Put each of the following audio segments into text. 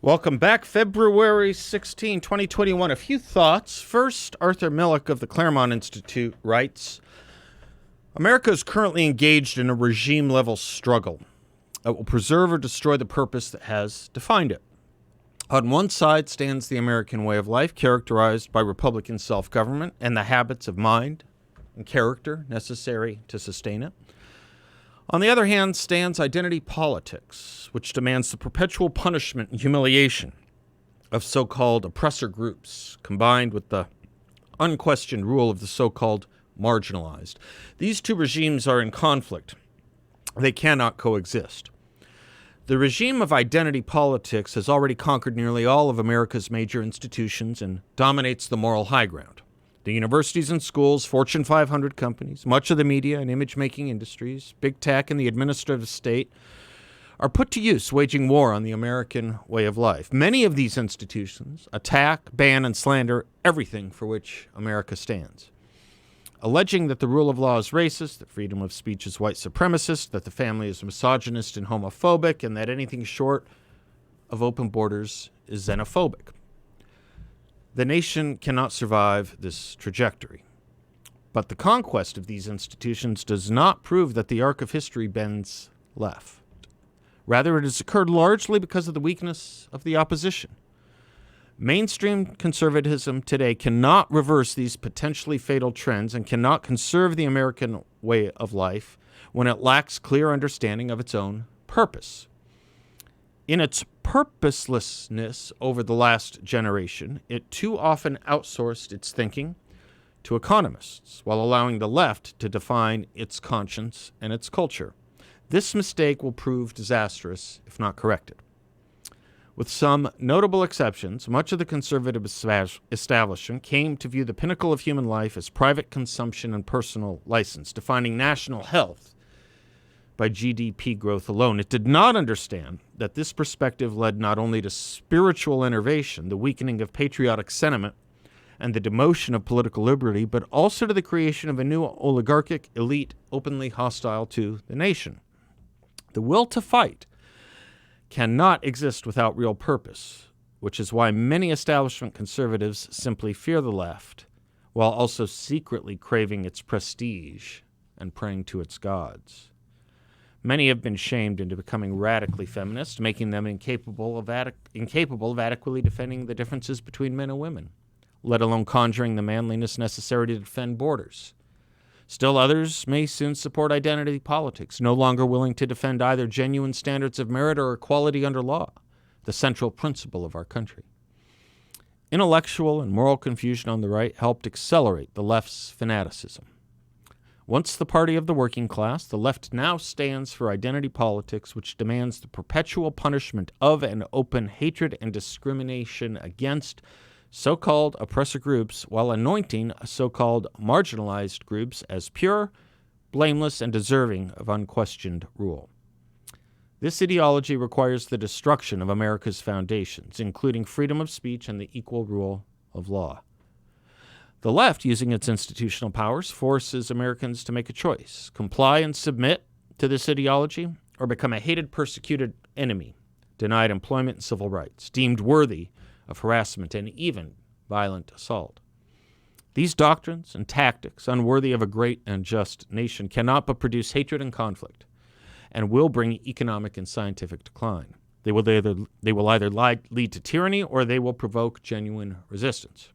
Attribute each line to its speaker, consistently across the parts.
Speaker 1: Welcome back. February 16, 2021. A few thoughts. First, Arthur Millick of the Claremont Institute writes, America is currently engaged in a regime-level struggle that will preserve or destroy the purpose that has defined it. On one side stands the American way of life, characterized by Republican self-government and the habits of mind and character necessary to sustain it. On the other hand stands identity politics, which demands the perpetual punishment and humiliation of so-called oppressor groups, combined with the unquestioned rule of the so-called marginalized. These two regimes are in conflict. They cannot coexist. The regime of identity politics has already conquered nearly all of America's major institutions and dominates the moral high ground. The universities and schools, Fortune 500 companies, much of the media and image-making industries, big tech, and the administrative state are put to use waging war on the American way of life. Many of these institutions attack, ban, and slander everything for which America stands, alleging that the rule of law is racist, that freedom of speech is white supremacist, that the family is misogynist and homophobic, and that anything short of open borders is xenophobic. The nation cannot survive this trajectory. But the conquest of these institutions does not prove that the arc of history bends left. Rather, it has occurred largely because of the weakness of the opposition. Mainstream conservatism today cannot reverse these potentially fatal trends and cannot conserve the American way of life when it lacks clear understanding of its own purpose. In its purposelessness over the last generation, it too often outsourced its thinking to economists while allowing the left to define its conscience and its culture. This mistake will prove disastrous if not corrected. With some notable exceptions, much of the conservative establishment came to view the pinnacle of human life as private consumption and personal license, defining national health by GDP growth alone. It did not understand that this perspective led not only to spiritual enervation, the weakening of patriotic sentiment, and the demotion of political liberty, but also to the creation of a new oligarchic elite openly hostile to the nation. The will to fight cannot exist without real purpose, which is why many establishment conservatives simply fear the left, while also secretly craving its prestige and praying to its gods. Many have been shamed into becoming radically feminist, making them incapable of adequately defending the differences between men and women, let alone conjuring the manliness necessary to defend borders. Still others may soon support identity politics, no longer willing to defend either genuine standards of merit or equality under law, the central principle of our country. Intellectual and moral confusion on the right helped accelerate the left's fanaticism. Once the party of the working class, the left now stands for identity politics, which demands the perpetual punishment of and open hatred and discrimination against so-called oppressor groups while anointing so-called marginalized groups as pure, blameless, and deserving of unquestioned rule. This ideology requires the destruction of America's foundations, including freedom of speech and the equal rule of law. The left, using its institutional powers, forces Americans to make a choice: comply and submit to this ideology, or become a hated, persecuted enemy, denied employment and civil rights, deemed worthy of harassment and even violent assault. These doctrines and tactics, unworthy of a great and just nation, cannot but produce hatred and conflict, and will bring economic and scientific decline. They will either lead to tyranny or they will provoke genuine resistance.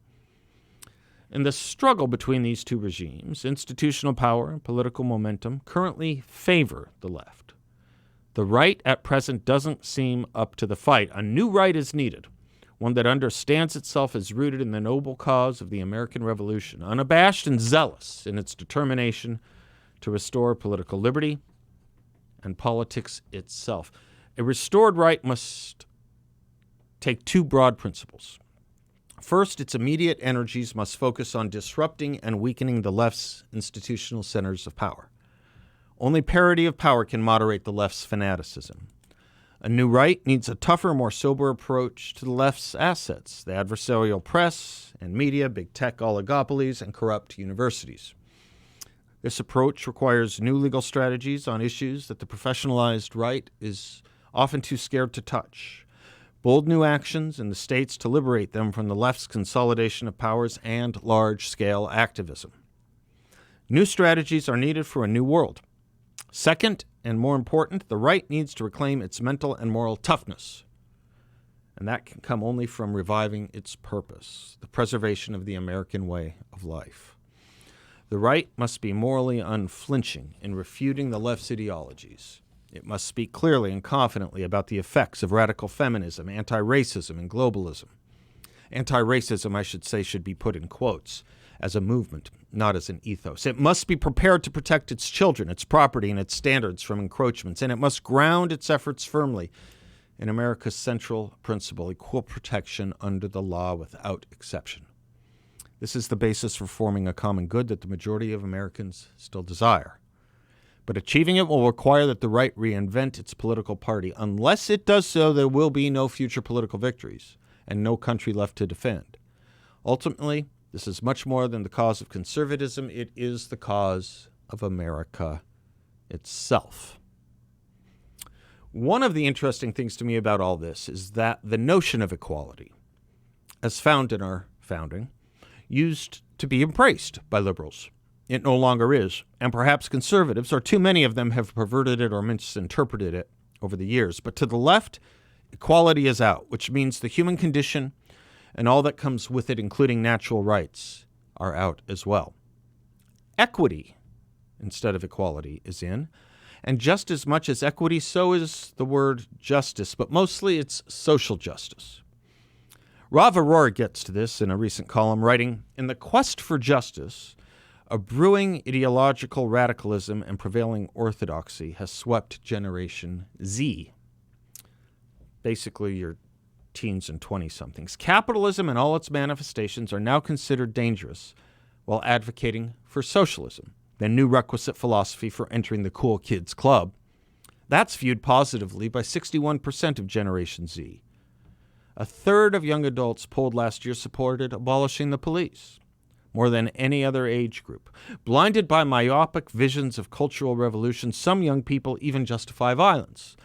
Speaker 1: In the struggle between these two regimes, institutional power and political momentum currently favor the left. The right at present doesn't seem up to the fight. A new right is needed, one that understands itself as rooted in the noble cause of the American Revolution, unabashed and zealous in its determination to restore political liberty and politics itself. A restored right must take two broad principles. First, its immediate energies must focus on disrupting and weakening the left's institutional centers of power. Only parity of power can moderate the left's fanaticism. A new right needs a tougher, more sober approach to the left's assets, the adversarial press and media, big tech oligopolies, and corrupt universities. This approach requires new legal strategies on issues that the professionalized right is often too scared to touch. bold new actions in the states to liberate them from the left's consolidation of powers and large-scale activism. New strategies are needed for a new world. Second, and more important, the right needs to reclaim its mental and moral toughness. And that can come only from reviving its purpose, the preservation of the American way of life. The right must be morally unflinching in refuting the left's ideologies. It must speak clearly and confidently about the effects of radical feminism, anti-racism, and globalism. Anti-racism, I should say, should be put in quotes, as a movement, not as an ethos. It must be prepared to protect its children, its property, and its standards from encroachments, and it must ground its efforts firmly in America's central principle, equal protection under the law without exception. This is the basis for forming a common good that the majority of Americans still desire. But achieving it will require that the right reinvent its political party. Unless it does so, there will be no future political victories and no country left to defend. Ultimately, this is much more than the cause of conservatism. It is the cause of America itself. One of the interesting things to me about all this is that the notion of equality, as found in our founding, used to be embraced by liberals. It no longer is, and perhaps conservatives, or too many of them, have perverted it or misinterpreted it over the years. But to the left, equality is out, which means the human condition and all that comes with it, including natural rights, are out as well. Equity, instead of equality, is in, and just as much as equity, so is the word justice, but mostly it's social justice. Rav Aurora gets to this in a recent column, writing, "In the quest for justice, a brewing ideological radicalism and prevailing orthodoxy has swept Generation Z." Basically, your teens and 20-somethings. Capitalism and all its manifestations are now considered dangerous while advocating for socialism, the new requisite philosophy for entering the cool kids club. That's viewed positively by 61% of Generation Z. A third of young adults polled last year supported abolishing the police, more than any other age group. Blinded by myopic visions of cultural revolution, some young people even justify violence.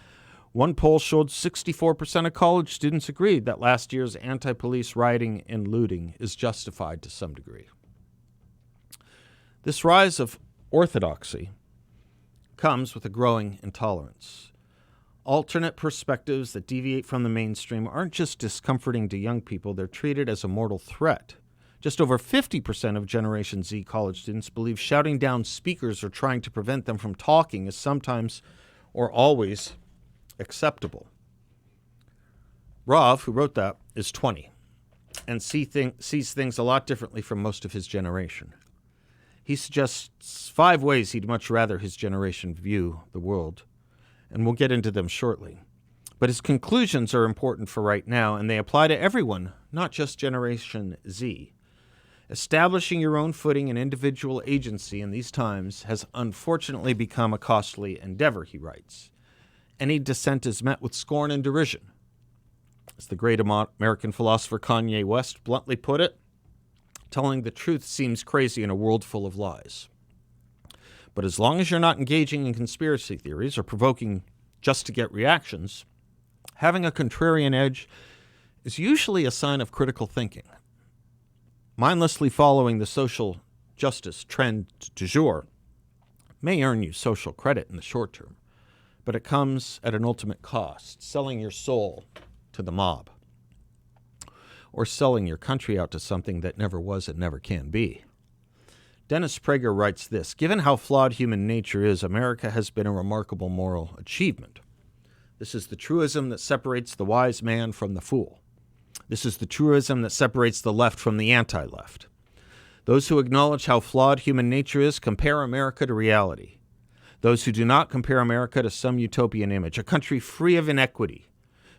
Speaker 1: One poll showed 64% of college students agreed that last year's anti-police rioting and looting is justified to some degree. This rise of orthodoxy comes with a growing intolerance. Alternate perspectives that deviate from the mainstream aren't just discomforting to young people, they're treated as a mortal threat. Just over 50% of Generation Z college students believe shouting down speakers or trying to prevent them from talking is sometimes or always acceptable. Rav, who wrote that, is 20 and sees things a lot differently from most of his generation. He suggests 5 ways he'd much rather his generation view the world, and we'll get into them shortly. But his conclusions are important for right now, and they apply to everyone, not just Generation Z. Establishing your own footing and individual agency in these times has unfortunately become a costly endeavor, he writes. Any dissent is met with scorn and derision. As the great American philosopher Kanye West bluntly put it, telling the truth seems crazy in a world full of lies. But as long as you're not engaging in conspiracy theories or provoking just to get reactions, having a contrarian edge is usually a sign of critical thinking. Mindlessly following the social justice trend du jour may earn you social credit in the short term, but it comes at an ultimate cost, selling your soul to the mob, or selling your country out to something that never was and never can be. Dennis Prager writes this, "Given how flawed human nature is, America has been a remarkable moral achievement. This is the truism that separates the wise man from the fool. This is the truism that separates the left from the anti-left. Those who acknowledge how flawed human nature is compare America to reality. Those who do not compare America to some utopian image, a country free of inequity,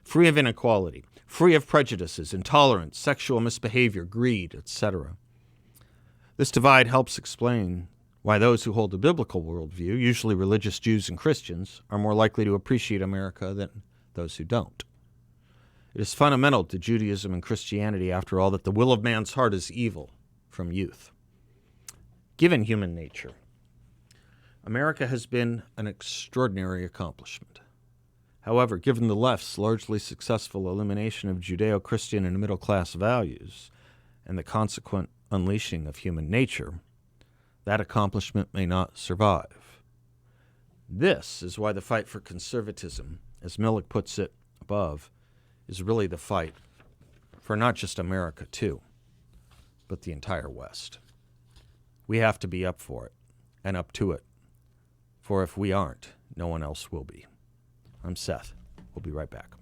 Speaker 1: free of inequality, free of prejudices, intolerance, sexual misbehavior, greed, etc. This divide helps explain why those who hold a biblical worldview, usually religious Jews and Christians, are more likely to appreciate America than those who don't. It is fundamental to Judaism and Christianity, after all, that the will of man's heart is evil from youth. Given human nature, America has been an extraordinary accomplishment. However, given the left's largely successful elimination of Judeo-Christian and middle-class values and the consequent unleashing of human nature, that accomplishment may not survive. This is why the fight for conservatism, as Millick puts it above, is really the fight for not just America, too, but the entire West. We have to be up for it and up to it, for if we aren't, no one else will be. I'm Seth. We'll be right back.